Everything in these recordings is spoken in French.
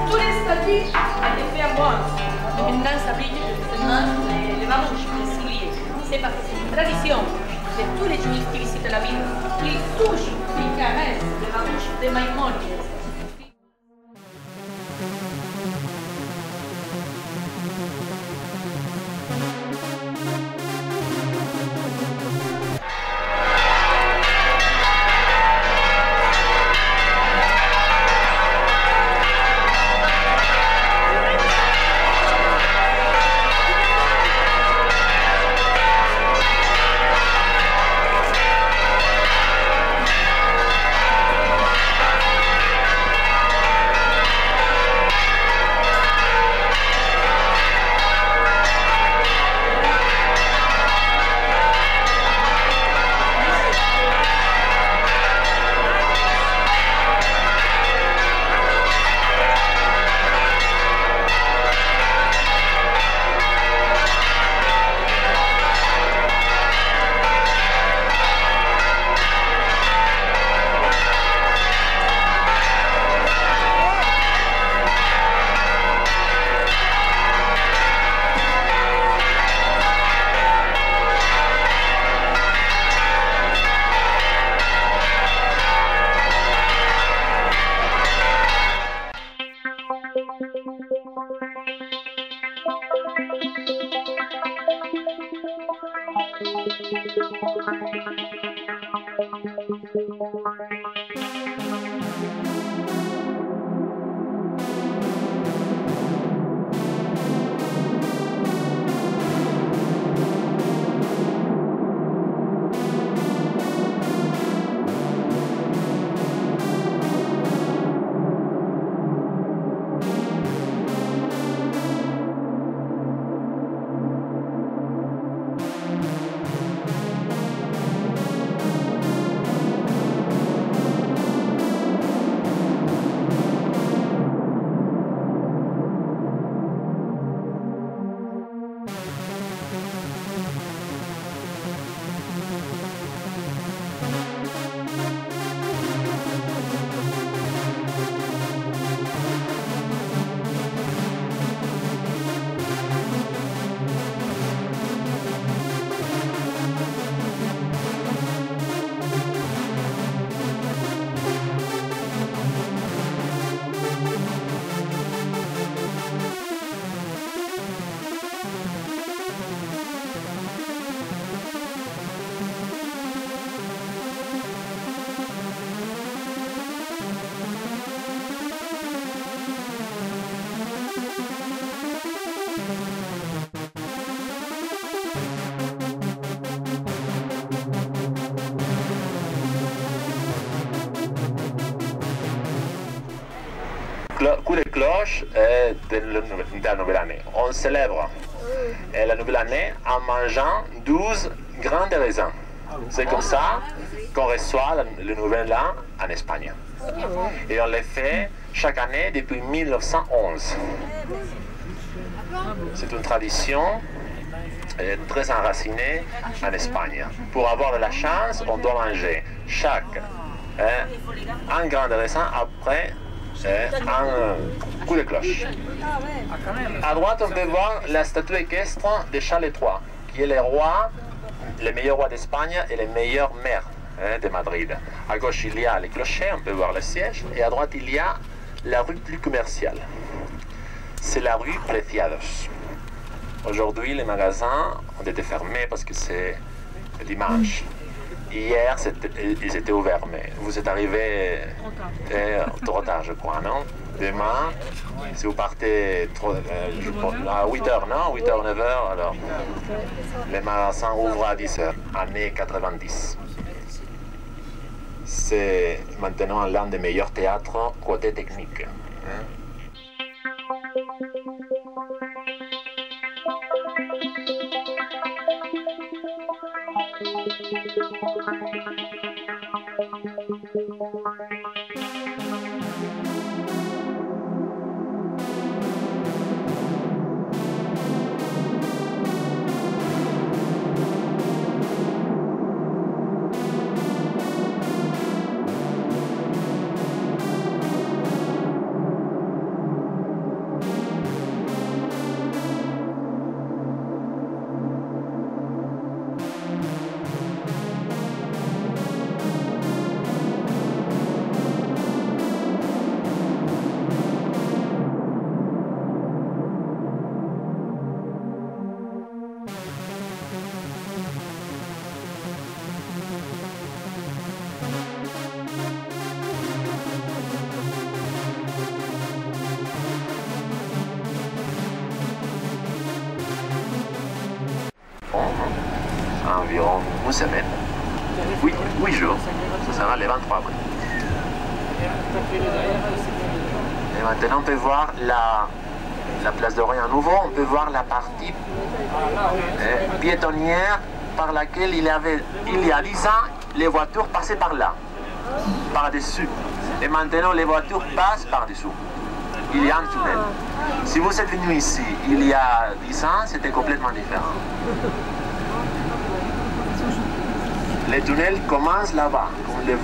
Tous les statues étaient faits en bronze. Maintenant, ça brille seulement les mamouches, les souliers. C'est parce que c'est une tradition de tous les juifs qui visitent la ville. Ils touchent, ils caressent les mamouches de Maïmonides. Coup de cloche de la nouvelle année. On célèbre la nouvelle année en mangeant 12 grains de raisin. C'est comme ça qu'on reçoit le nouvel an en Espagne. Et on le fait chaque année depuis 1911. C'est une tradition très enracinée en Espagne. Pour avoir de la chance, on doit manger un grain de raisin après un coup de cloche. À droite, on peut voir la statue équestre de Charles III, qui est le meilleur roi d'Espagne et le meilleur maire de Madrid. À gauche, il y a les clochers, on peut voir le siège, et à droite, il y a la rue plus commerciale. C'est la rue Preciados. Aujourd'hui, les magasins ont été fermés parce que c'est dimanche. Hier, ils étaient ouverts, mais vous êtes arrivé trop tard, je crois, non? Demain, si vous partez à 8h, non? 8h, 9h, alors les magasins ouvrent à 10h, année 90. c'est maintenant l'un des meilleurs théâtres côté technique. Environ une semaine. 8 jours. Ce sera le 23 avril. Et maintenant, on peut voir la place de Royan à nouveau. On peut voir la partie piétonnière par laquelle il y a 10 ans, les voitures passaient par là, par-dessus. Et maintenant, les voitures passent par-dessous. Il y a un tunnel. Si vous êtes venu ici il y a 10 ans, c'était complètement différent. Les tunnels commencent là-bas, comme les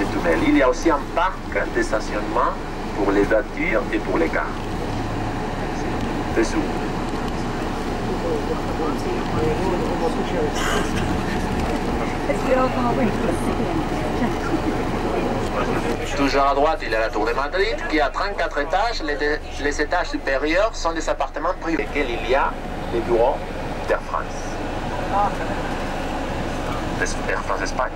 tunnels. Il y a aussi un parc de stationnement pour les voitures et pour les cars. Dessous. Toujours à droite, il y a la tour de Madrid qui a 34 étages. Les étages supérieurs sont des appartements privés, dans lesquels il y a les bureaux d'Air France. Air France Espagne.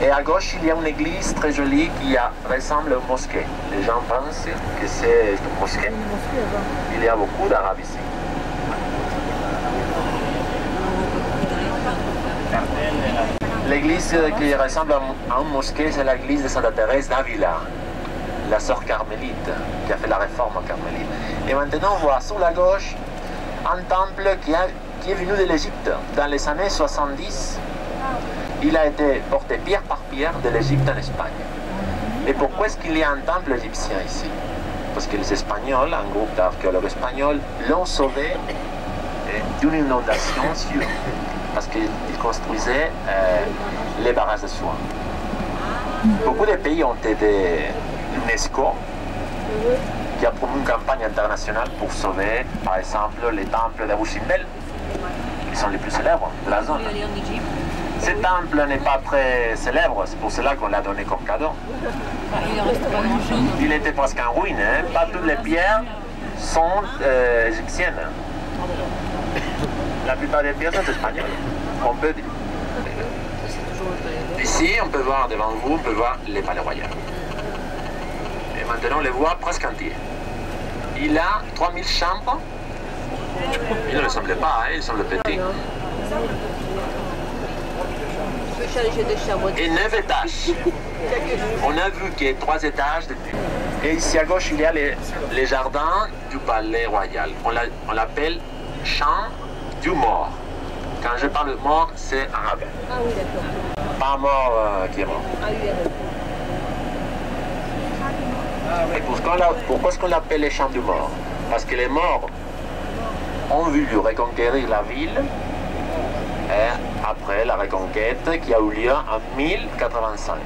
Et à gauche, il y a une église très jolie qui ressemble à une mosquée. Les gens pensent que c'est une mosquée. Il y a beaucoup d'Arabes ici. L'église qui ressemble à une mosquée, c'est l'église de Santa Thérèse d'Avila, la sœur carmélite, qui a fait la réforme carmélite. Et maintenant, on voit sur la gauche un temple qui est venu de l'Égypte dans les années 70. Il a été porté pierre par pierre de l'Égypte en Espagne. Et pourquoi est-ce qu'il y a un temple égyptien ici? Parce que les Espagnols, un groupe d'archéologues espagnols, l'ont sauvé d'une inondation sûre. Parce qu'ils construisaient les barrages de soie. Beaucoup de pays ont aidé l'UNESCO, qui a promu une campagne internationale pour sauver, par exemple, les temples d'Abu Simbel, qui sont les plus célèbres de la zone. Ce temple n'est pas très célèbre, c'est pour cela qu'on l'a donné comme cadeau. Il était presque en ruine, hein? Pas toutes les pierres sont égyptiennes. La plupart des pierres sont espagnoles. On peut dire. Ici, on peut voir devant vous, on peut voir les palais royaux. Et maintenant, on les voit presque entiers. Il a 3000 chambres. Il ne le semble pas, hein? Il semble petit. Et 9 étages. On a vu qu'il y a 3 étages depuis. Et ici à gauche, il y a les jardins du palais royal. On l'appelle champ du mort. Quand je parle de mort, c'est arabe. Ah oui, d'accord. Pas mort qui est mort. Ah oui, d'accord. Et pourquoi est-ce qu'on l'appelle les champs du mort? Parce que les morts ont voulu reconquérir la ville après la reconquête qui a eu lieu en 1085.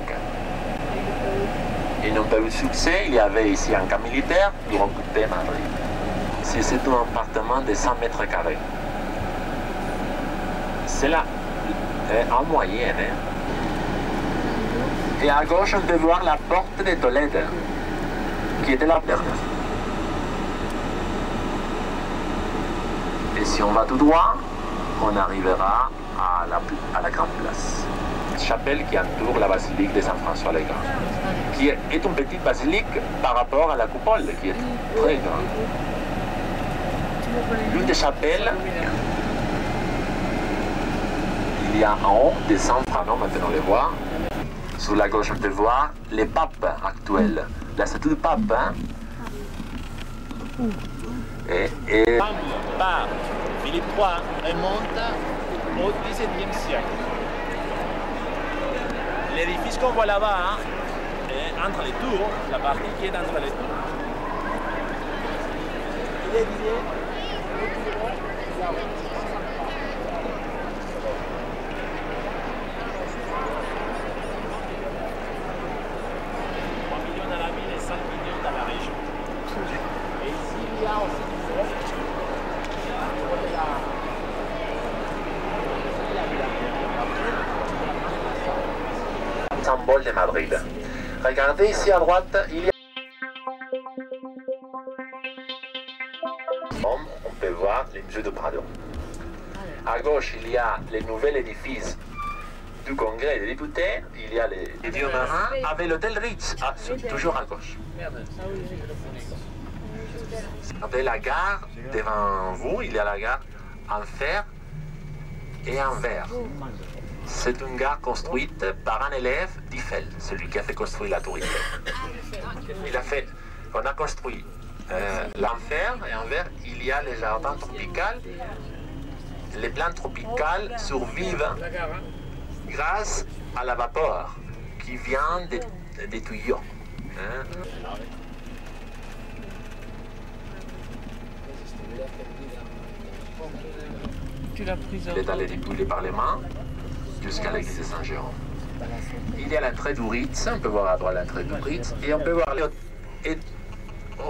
Ils n'ont pas eu de succès. Il y avait ici un camp militaire pour occuper Madrid. C'est un appartement de 100 mètres carrés. C'est là, en moyenne. Et à gauche, on peut voir la porte de Tolède, qui était la dernière. Et si on va tout droit, on arrivera à la grande place. Chapelle qui entoure la basilique de Saint-François-les-Grands, qui est une petite basilique par rapport à la coupole, qui est très grande. L'une des chapelles, il y a en haut des 100 fanons, maintenant on les voit. Sur la gauche, on peut voir les papes actuels. La statue du pape. Hein? Et... Par Philippe III remonte au XVIIe siècle. L'édifice qu'on voit là-bas, est entre les tours, la partie qui est entre les tours. Il est dédié symbole de Madrid. Regardez ici à droite, il y a... On peut voir les musées de Prado. À gauche, il y a les nouvel édifice du Congrès des députés. Il y a les dieux marins avec l'hôtel Ritz, toujours à gauche. Regardez la gare devant vous, il y a la gare en fer et en verre. C'est une gare construite par un élève d'Eiffel, celui qui a fait construire la tour Eiffel. On a construit l'enfer et en verre, il y a les jardins tropicaux. Les plantes tropicales survivent grâce à la vapeur qui vient des tuyaux. Il est allé depuis le Parlement jusqu'à l'église de Saint-Jérôme. Il y a l'entrée du Ritz, on peut voir à droite l'entrée du Ritz, et on peut voir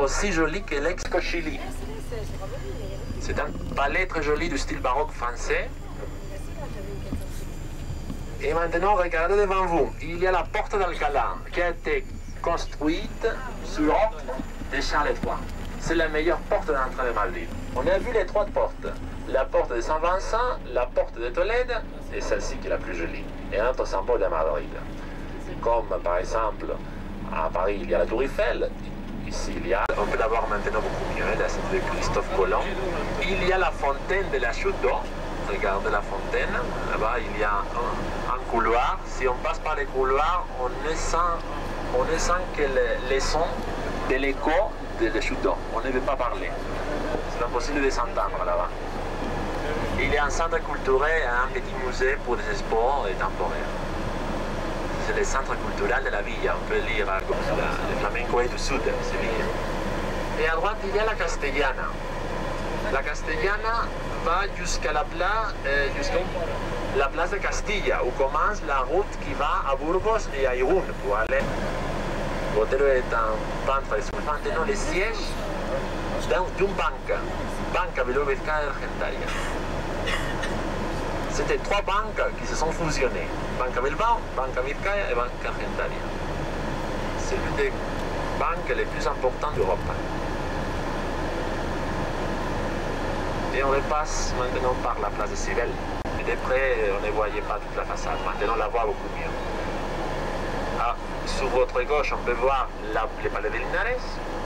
aussi joli que l'ex-Cochilly. C'est un palais très joli du style baroque français. Et maintenant, regardez devant vous, il y a la porte d'Alcalá qui a été construite sur ordre de Charles III. C'est la meilleure porte d'entrée de Madrid. On a vu les trois portes. La porte de Saint-Vincent, la porte de Tolède et celle-ci qui est la plus jolie. Et un autre symbole de Madrid. Comme par exemple, à Paris, il y a la tour Eiffel. Ici, il y a, on peut la voir maintenant beaucoup mieux, la statue de Christophe Colomb. Il y a la fontaine de la chute d'eau. Regardez la fontaine. Là-bas, il y a un couloir. Si on passe par les couloirs, on ne sent que les sons de l'écho de la chute d'eau. On ne veut pas parler. C'est impossible de s'entendre là-bas. Il y a un centre culturel et un petit musée pour des sports et temporaires. C'est le centre culturel de la ville. On peut lire à gauche le flamenco est du sud, Séville. Et à droite, il y a la Castellana. La Castellana va jusqu'à la place de Castilla, où commence la route qui va à Burgos et à Irún pour aller. Botero est un peintre maintenant le siège d'une banque, Banca Bilbao-Vizcaya Argentaria. C'était trois banques qui se sont fusionnées. Banca Bilbao, Banca Vizcaya et Banca Argentaria. C'est l'une des banques les plus importantes d'Europe. Et on repasse maintenant par la place de Civelle. Et de près, on ne voyait pas toute la façade. Maintenant, on la voit beaucoup mieux. Sur votre gauche, on peut voir le palais de Linares.